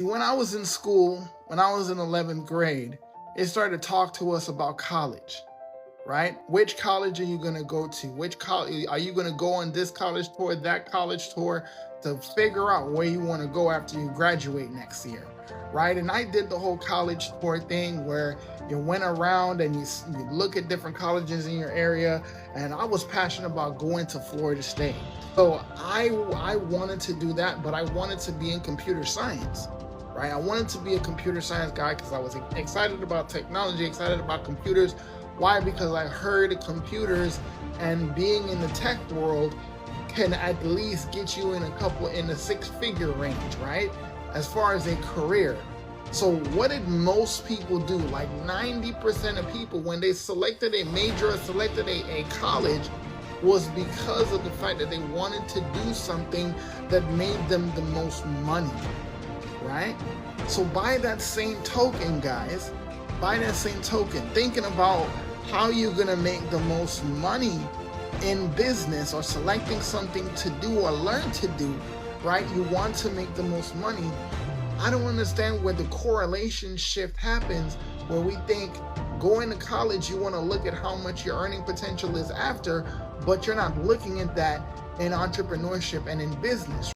When I was in school, when I was in 11th grade, it started to talk to us about college, right? Which college are you going to go to? Which college are you going to go on this college tour, that college tour to figure out where you want to go after you graduate next year, right? And I did the whole college tour thing where you went around and you look at different colleges in your area, and I was passionate about going to Florida State. So I wanted to do that, but I wanted to be in computer science. Right? I wanted to be a computer science guy because I was excited about technology, excited about computers. Why? Because I heard computers and being in the tech world can at least get you in a six-figure range, right? As far as a career. So what did most people do? Like 90% of people, when they selected a major or selected a college, was because of the fact that they wanted to do something that made them the most money. Right? So by that same token, guys, thinking about how you're gonna make the most money in business or selecting something to do or learn to do, right? You want to make the most money. I don't understand where the correlation shift happens, where we think going to college, you want to look at how much your earning potential is after, but you're not looking at that in entrepreneurship and in business.